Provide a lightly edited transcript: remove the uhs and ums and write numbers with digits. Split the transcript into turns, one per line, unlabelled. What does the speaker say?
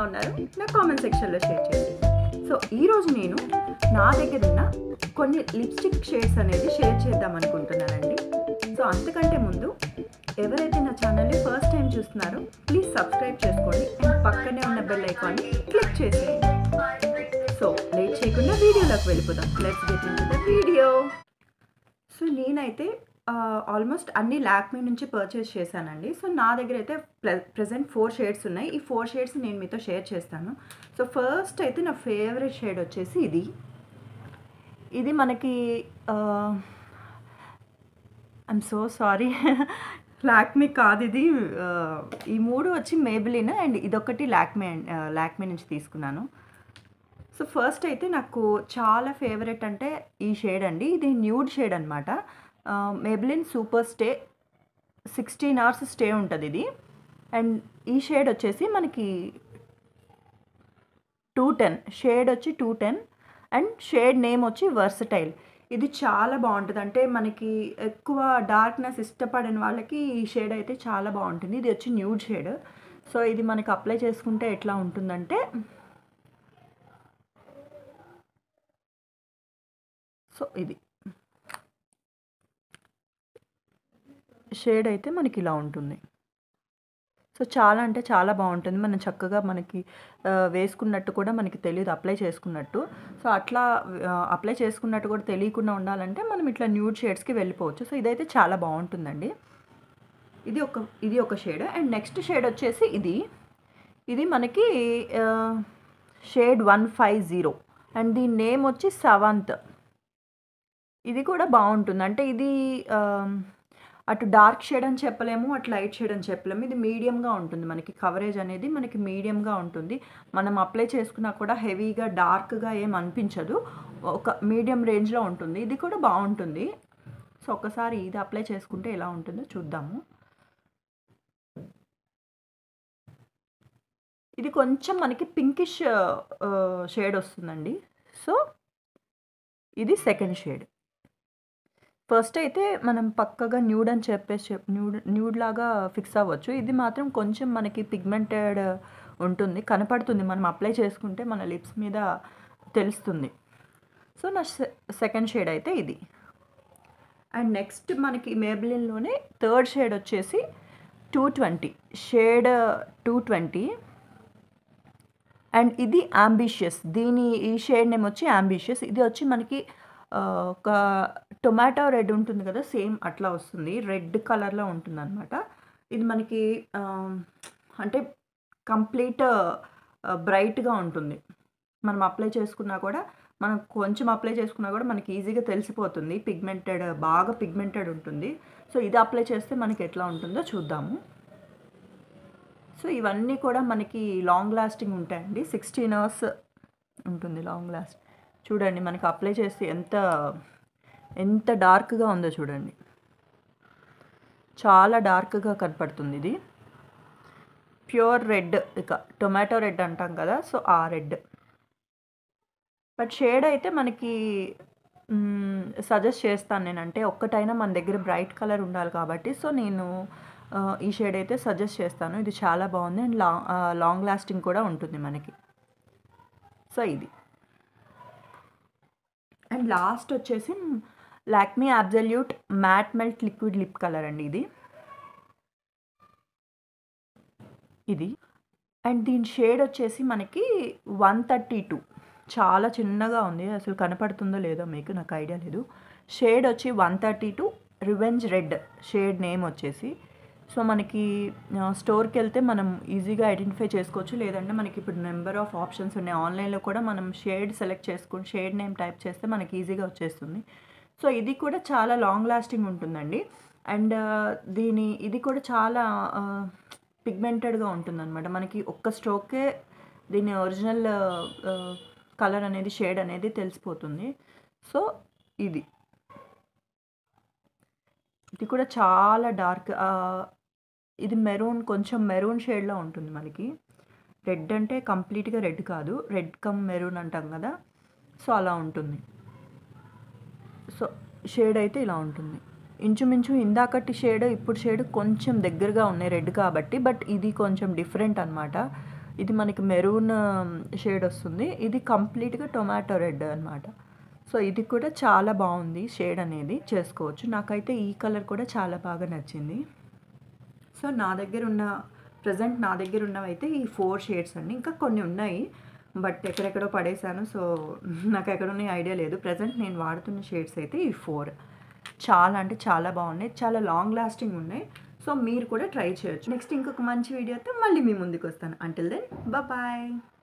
ఎలా ఉన్నారు నా కామెంట్ సెక్షన్లో షేర్ చేయండి. సో ఈరోజు నేను నా దగ్గర ఉన్న కొన్ని లిప్స్టిక్ షేడ్స్ అనేది షేర్ చేద్దాం అనుకుంటున్నానండి. సో అంతకంటే ముందు ఎవరైతే నా ఛానల్ని ఫస్ట్ టైం చూస్తున్నారో ప్లీజ్ సబ్స్క్రైబ్ చేసుకోండి అండ్ పక్కనే ఉన్న బెల్ ఐకాన్ని క్లిక్ చేసేయండి. సో లేట్ చేయకుండా వీడియోలోకి వెళ్ళిపోదాం. Let's get into the video. So నేనైతే ఆల్మోస్ట్ అన్ని లాక్మీ నుంచి పర్చేస్ చేశానండి. సో నా దగ్గర అయితే ప్రెజెంట్ 4 షేడ్స్ ఉన్నాయి. ఈ 4 షేడ్స్ నేను మీతో షేర్ చేస్తాను. సో ఫస్ట్ అయితే నా ఫేవరెట్ షేడ్ వచ్చేసి ఇది మనకి ఐఎమ్ సో సారీ లాక్మీ కాదు ఇది. ఈ 3 వచ్చి మేబిలిన్ అండ్ ఇదొకటి లాక్మీ నుంచి తీసుకున్నాను. సో ఫస్ట్ అయితే నాకు చాలా ఫేవరెట్ అంటే ఈ షేడ్ అండి. ఇది న్యూడ్ షేడ్ అనమాట. Maybelline super stay 16 hours stay ఉంటుంది ఇది. అండ్ ఈ షేడ్ వచ్చేసి మనకి 210, షేడ్ వచ్చి 210 అండ్ షేడ్ నేమ్ వచ్చి వర్సటైల్. ఇది చాలా బాగుంటుంది. అంటే మనకి ఎక్కువ డార్క్నెస్ ఇష్టపడిన వాళ్ళకి ఈ షేడ్ అయితే చాలా బాగుంటుంది. ఇది వచ్చి న్యూడ్ షేడ్. సో ఇది మనకి అప్లై చేసుకుంటే ఎట్లా ఉంటుందంటే, సో ఇది షేడ్ అయితే మనకి ఇలా ఉంటుంది. సో చాలా అంటే చాలా బాగుంటుంది. మనం చక్కగా మనకి వేసుకున్నట్టు కూడా మనకి తెలియదు అప్లై చేసుకున్నట్టు. సో అట్లా అప్లై చేసుకున్నట్టు కూడా తెలియకుండా ఉండాలంటే మనం ఇట్లా న్యూడ్ షేడ్స్కి వెళ్ళిపోవచ్చు. సో ఇదైతే చాలా బాగుంటుందండి. ఇది ఒక షేడ్. అండ్ నెక్స్ట్ షేడ్ వచ్చేసి ఇది మనకి షేడ్ 150 అండ్ దీని నేమ్ వచ్చి సవంత్. ఇది కూడా బాగుంటుంది. అంటే ఇది అటు డార్క్ షేడ్ అని చెప్పలేము, అటు లైట్ షేడ్ అని చెప్పలేము. ఇది మీడియంగా ఉంటుంది. మనకి కవరేజ్ అనేది మనకి మీడియంగా ఉంటుంది. మనం అప్లై చేసుకున్నా కూడా హెవీగా డార్క్గా ఏం అనిపించదు. ఒక మీడియం రేంజ్లో ఉంటుంది. ఇది కూడా బాగుంటుంది. సో ఒకసారి ఇది అప్లై చేసుకుంటే ఎలా ఉంటుందో చూద్దాము. ఇది కొంచెం మనకి పింకిష్ షేడ్ వస్తుందండి. సో ఇది సెకండ్ షేడ్. ఫస్ట్ అయితే మనం పక్కగా న్యూడ్ అని చెప్పేసి న్యూడ్ లాగా ఫిక్స్ అవ్వచ్చు. ఇది మాత్రం కొంచెం మనకి పిగ్మెంటెడ్ ఉంటుంది, కనపడుతుంది. మనం అప్లై చేసుకుంటే మన లిప్స్ మీద తెలుస్తుంది. సో నా సెకండ్ షేడ్ అయితే ఇది. అండ్ నెక్స్ట్ మనకి మేబిలిన్లోనే థర్డ్ షేడ్ వచ్చేసి 220, షేడ్ 220 అండ్ ఇది అంబిషియస్. ఈ షేడ్ నేమ్ వచ్చి అంబిషియస్. ఇది వచ్చి మనకి ఒక టొమాటో రెడ్ ఉంటుంది కదా, సేమ్ అట్లా వస్తుంది. రెడ్ కలర్లో ఉంటుంది అనమాట. ఇది మనకి అంటే కంప్లీట్ బ్రైట్గా ఉంటుంది. మనం అప్లై చేసుకున్నా కూడా, మనం కొంచెం అప్లై చేసుకున్నా కూడా మనకి ఈజీగా తెలిసిపోతుంది. బాగా పిగ్మెంటెడ్ ఉంటుంది. సో ఇది అప్లై చేస్తే మనకి ఎట్లా ఉంటుందో చూద్దాము. సో ఇవన్నీ కూడా మనకి లాంగ్ లాస్టింగ్ ఉంటాయండి. 16 hours ఉంటుంది లాంగ్ లాస్ట్. చూడండి మనకి అప్లై చేస్తే ఎంత డార్క్గా ఉందో చూడండి. చాలా డార్క్గా కనపడుతుంది. ఇది ప్యూర్ రెడ్, ఇక టొమాటో రెడ్ అంటాం కదా, సో ఆ రెడ్. బట్ షేడ్ అయితే మనకి సజెస్ట్ చేస్తాను నేనంటే, ఒక్కటైనా మన దగ్గర బ్రైట్ కలర్ ఉండాలి కాబట్టి. సో నేను ఈ షేడ్ అయితే సజెస్ట్ చేస్తాను. ఇది చాలా బాగుంది అండ్ లాంగ్ లాస్టింగ్ కూడా ఉంటుంది మనకి. సో ఇది. అండ్ లాస్ట్ వచ్చేసి Lakme absolute matte melt liquid lip colour అండి ఇది. అండ్ దీని షేడ్ వచ్చేసి మనకి 132. చాలా చిన్నగా ఉంది, అసలు కనపడుతుందో లేదో మీకు, నాకు ఐడియా లేదు. షేడ్ వచ్చి 132 రివెంజ్ రెడ్ షేడ్ నేమ్ వచ్చేసి. సో మనకి స్టోర్కి వెళ్తే మనం ఈజీగా ఐడెంటిఫై చేసుకోవచ్చు. లేదంటే మనకి ఇప్పుడు నెంబర్ ఆఫ్ ఆప్షన్స్ ఉన్నాయి. ఆన్లైన్లో కూడా మనం షేడ్ సెలెక్ట్ చేసుకుని షేడ్ నేమ్ టైప్ చేస్తే మనకి ఈజీగా వచ్చేస్తుంది. సో ఇది కూడా చాలా లాంగ్ లాస్టింగ్ ఉంటుందండి. అండ్ ఇది కూడా చాలా పిగ్మెంటెడ్గా ఉంటుందన్నమాట. మనకి ఒక్క స్ట్రోకే దీని ఒరిజినల్ కలర్ అనేది, షేడ్ అనేది తెలిసిపోతుంది. సో ఇది కూడా చాలా డార్క్. ఇది కొంచెం మెరూన్ షేడ్లో ఉంటుంది మనకి. రెడ్ అంటే కంప్లీట్గా రెడ్ కాదు, రెడ్ కమ్ మెరూన్ అంటాం కదా, సో అలా ఉంటుంది. సో షేడ్ అయితే ఇలా ఉంటుంది. ఇంచుమించు ఇందాకటి షేడ్ ఇప్పుడు షేడ్ కొంచెం దగ్గరగా ఉన్నాయి రెడ్ కాబట్టి, బట్ ఇది కొంచెం డిఫరెంట్ అనమాట. ఇది మనకి మెరూన్ షేడ్ వస్తుంది. ఇది కంప్లీట్‌గా టొమాటో రెడ్ అనమాట. సో, ఇది కూడా చాలా బావుంది షేడ్ అనేది చేసుకోవచ్చు. నాకైతే ఈ కలర్ కూడా చాలా బాగా నచ్చింది. సో, ప్రెజెంట్ నా దగ్గరున్నవైతే ఈ 4 షేడ్స్ అండి. ఇంకా కొన్ని ఉన్నాయి. బట్ ఎక్కడెక్కడో పడేసాను. సో, నాకెక్కడున్నాయో ఐడియా లేదు. ప్రెజెంట్ నేను వాడుతున్న షేడ్స్ అయితే ఈ 4. చాలా అంటే చాలా బాగున్నాయి. చాలా లాంగ్ లాస్టింగ్ ఉన్నాయి. సో, మీరు కూడా ట్రై చేయొచ్చు. నెక్స్ట్ ఇంకొక మంచి వీడియోతో మళ్ళీ మీ ముందుకొస్తాను. Until then bye.